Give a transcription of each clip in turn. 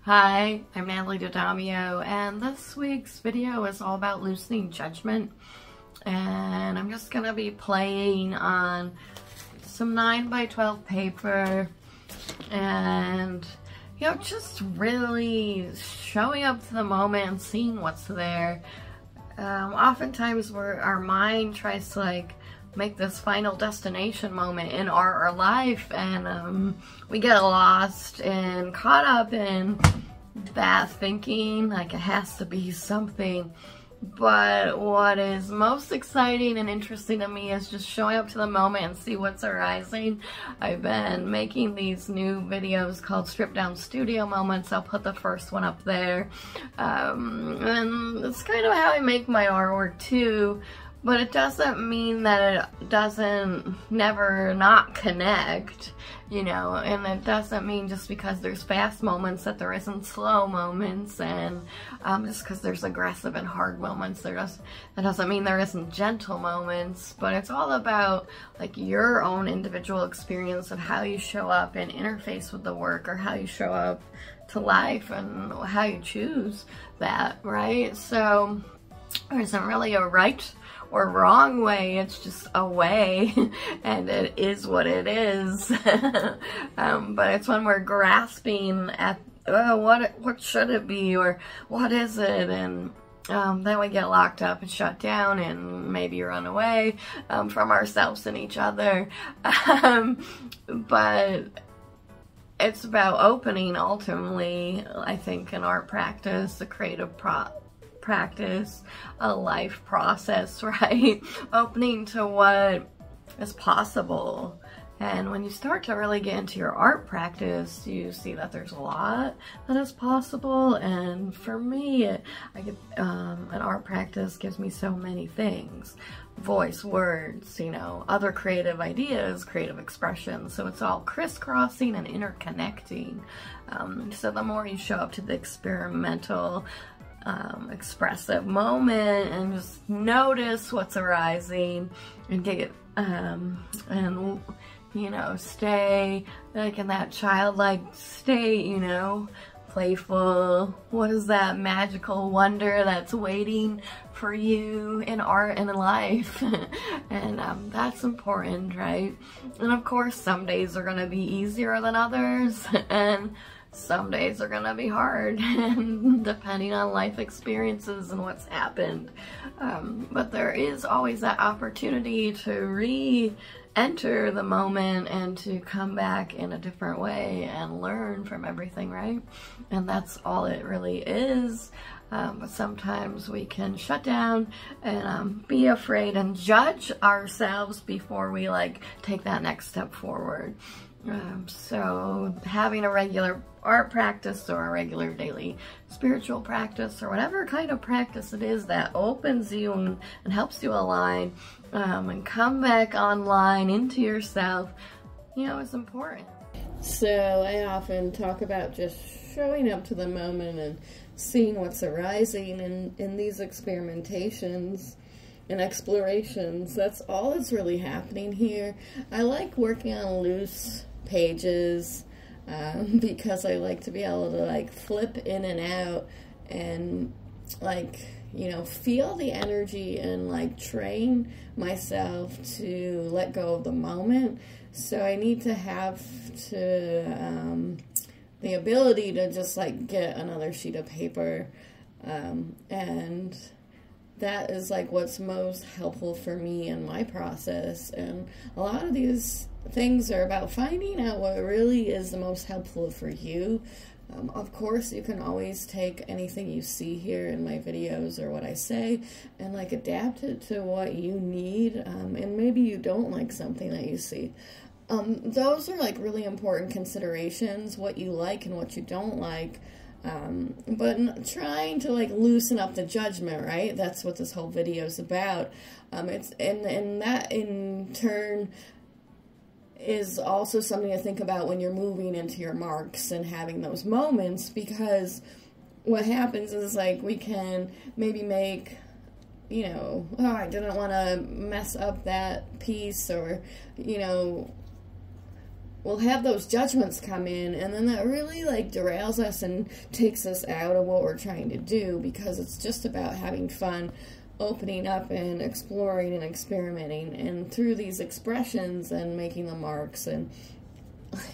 Hi, I'm Natalie Dodamio, and this week's video is all about loosening judgment. And I'm just gonna be playing on some 9x12 paper and, just really showing up to the moment and seeing what's there. Oftentimes our mind tries to make this final destination moment in our life, and we get lost and caught up in that thinking like it has to be something. But what is most exciting and interesting to me is just showing up to the moment and see what's arising. I've been making these new videos called Stripped Down Studio Moments. I'll put the first one up there. And it's kind of how I make my artwork too. But it doesn't mean that it doesn't never not connect, and it doesn't mean just because there's fast moments that there isn't slow moments, and just because there's aggressive and hard moments, that doesn't mean there isn't gentle moments. But it's all about your own individual experience of how you show up and interface with the work, or how you show up to life and how you choose that, right? So there isn't really a right or wrong way, it's just a way, and it is what it is. But it's when we're grasping at what should it be, or what is it, and then we get locked up and shut down and maybe run away from ourselves and each other. But it's about opening, ultimately, I think, an art practice, a creative practice, a life process, right? Opening to what is possible. And when you start to really get into your art practice, you see that there's a lot that is possible. And for me, an art practice gives me so many things. Voice, words, other creative ideas, creative expression. So it's all crisscrossing and interconnecting. So the more you show up to the experimental, expressive moment and just notice what's arising and get stay in that childlike state, playful. What is that magical wonder that's waiting for you in art and in life? And that's important, right? And of course, some days are gonna be easier than others, and some days are gonna be hard, depending on life experiences and what's happened. But there is always that opportunity to re-enter the moment and to come back in a different way and learn from everything, right? And that's all it really is. But sometimes we can shut down and be afraid and judge ourselves before we take that next step forward. So having a regular art practice, or a regular daily spiritual practice, or whatever kind of practice it is that opens you and helps you align and come back online into yourself, is important. So I often talk about just showing up to the moment and seeing what's arising in these experimentations and explorations. That's all that's really happening here. I like working on loose pages because I like to be able to flip in and out and feel the energy and train myself to let go of the moment. So I need to have the ability to just get another sheet of paper, and that is what's most helpful for me in my process. And a lot of these things are about finding out what really is the most helpful for you. Of course, you can always take anything you see here in my videos or what I say and adapt it to what you need, and maybe you don't like something that you see. Those are really important considerations, what you like and what you don't like. But trying to loosen up the judgment, right? That's what this whole video is about. It's and that in turn is also something to think about when you're moving into your marks and having those moments, because what happens is we can maybe make, oh, I didn't want to mess up that piece, or we'll have those judgments come in, and then that really like derails us and takes us out of what we're trying to do, because it's just about having fun, opening up and exploring and experimenting, and through these expressions and making the marks and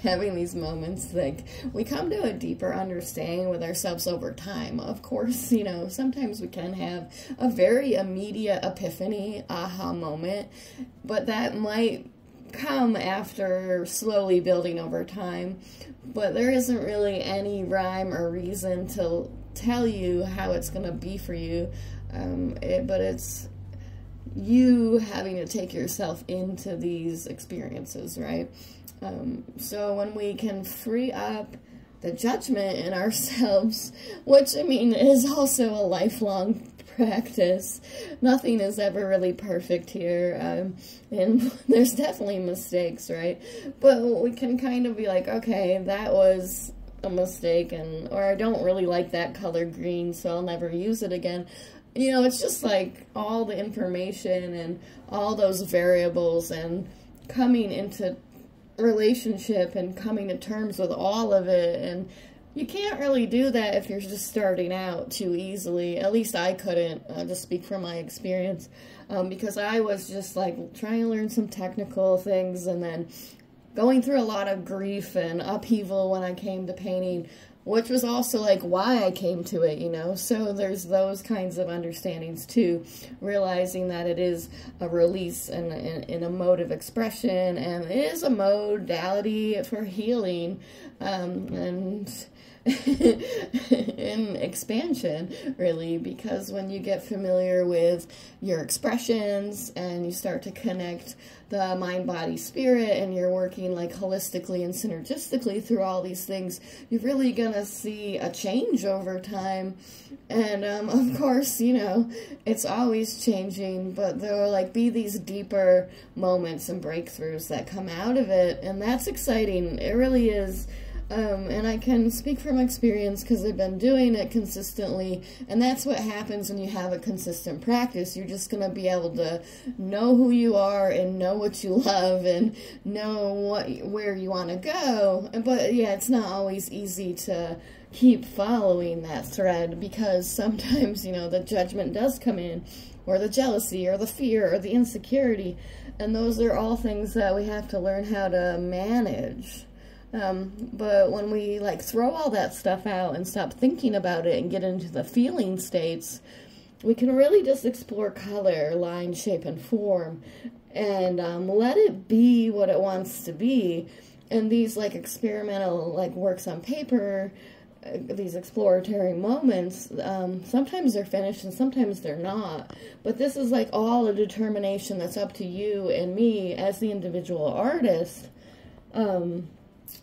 having these moments, like, we come to a deeper understanding with ourselves over time. Of course, you know, sometimes we can have a very immediate epiphany, aha moment, but that might come after slowly building over time. But there isn't really any rhyme or reason to tell you how it's going to be for you, but it's you having to take yourself into these experiences, right? So when we can free up the judgment in ourselves, which, I mean, is also a lifelong practice. Nothing is ever really perfect here, and there's definitely mistakes, right? But we can kind of be like, okay, that was a mistake, or I don't really like that color green, so I'll never use it again. You know, it's just like all the information and all those variables, and coming into relationship and coming to terms with all of it. And you can't really do that if you're just starting out too easily. At least I couldn't. I'll just speak from my experience, because I was just like trying to learn some technical things, and then going through a lot of grief and upheaval when I came to painting, which was also like why I came to it, you know. So there's those kinds of understandings too, realizing that it is a release and an emotive expression, and it is a modality for healing, and in expansion, really, because when you get familiar with your expressions and you start to connect the mind, body, spirit, and you're working like holistically and synergistically through all these things, you're really gonna see a change over time. And of course, you know, it's always changing, but there'll like be these deeper moments and breakthroughs that come out of it, and that's exciting. It really is. And I can speak from experience because I've been doing it consistently, and that's what happens when you have a consistent practice. You're just going to be able to know who you are and know what you love and know where you want to go. But yeah, it's not always easy to keep following that thread, because sometimes, you know, the judgment does come in, or the jealousy, or the fear, or the insecurity, and those are all things that we have to learn how to manage. But when we like throw all that stuff out and stop thinking about it and get into the feeling states, we can really just explore color, line, shape, and form, and let it be what it wants to be. And these like experimental like works on paper, these exploratory moments, sometimes they're finished and sometimes they're not. But this is like all a determination that's up to you and me as the individual artist.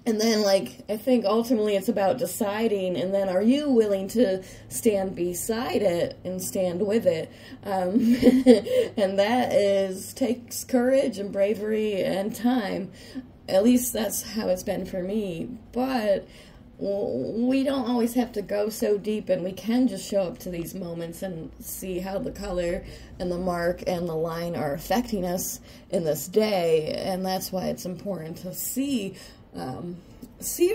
And then, like, I think ultimately it's about deciding, and then are you willing to stand beside it and stand with it? And that takes courage and bravery and time. At least that's how it's been for me. But we don't always have to go so deep, and we can just show up to these moments and see how the color and the mark and the line are affecting us in this day. And that's why it's important to see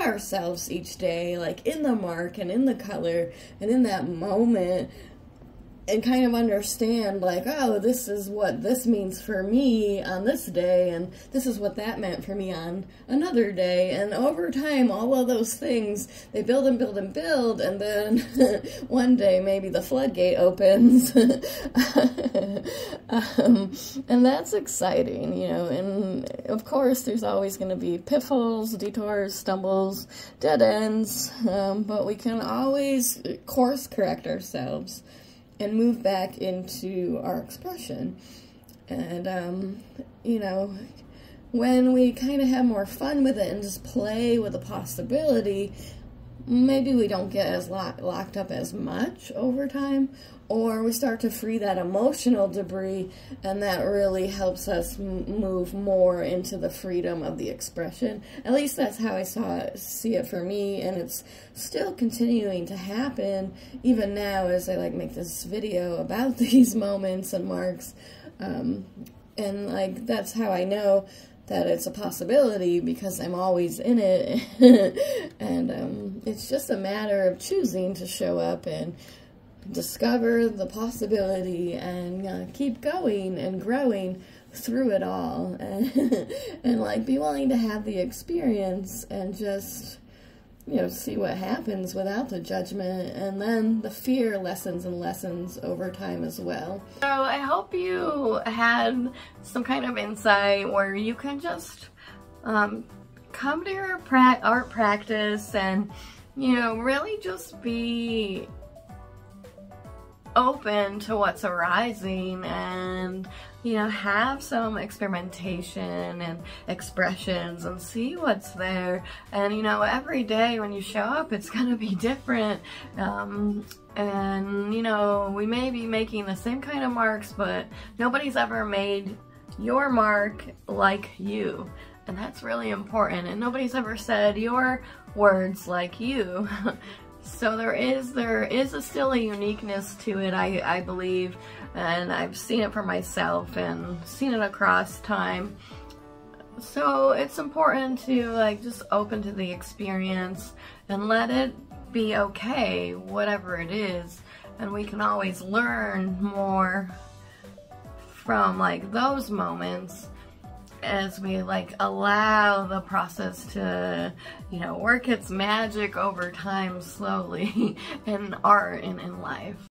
ourselves each day, like in the mark and in the color and in that moment, and kind of understand, like, oh, this is what this means for me on this day, and this is what that meant for me on another day. And over time, all of those things, they build and build and build, and then one day maybe the floodgate opens. And that's exciting, you know. And of course, there's always going to be pitfalls, detours, stumbles, dead ends, but we can always course correct ourselves and move back into our expression. And, you know, when we kind of have more fun with it and just play with the possibility, maybe we don't get as locked up as much over time, or we start to free that emotional debris, and that really helps us move more into the freedom of the expression. At least that's how I see it for me, and it's still continuing to happen even now as I like make this video about these moments and marks. And like that's how I know that it's a possibility because I'm always in it. And it's just a matter of choosing to show up and discover the possibility and keep going and growing through it all. And like, be willing to have the experience and just, you know, see what happens without the judgment, and then the fear lessens and lessens over time as well. So I hope you had some kind of insight where you can just come to your art practice and, you know, really just be open to what's arising, and, you know, have some experimentation and expressions and see what's there. And, you know, every day when you show up, it's gonna be different. And, you know, we may be making the same kind of marks, but nobody's ever made your mark like you. And that's really important. And nobody's ever said your words like you. So there is still a uniqueness to it, I believe, and I've seen it for myself and seen it across time. So it's important to, like, just open to the experience and let it be okay, whatever it is. And we can always learn more from, like, those moments as we, like, allow the process to, you know, work its magic over time slowly in art and in life.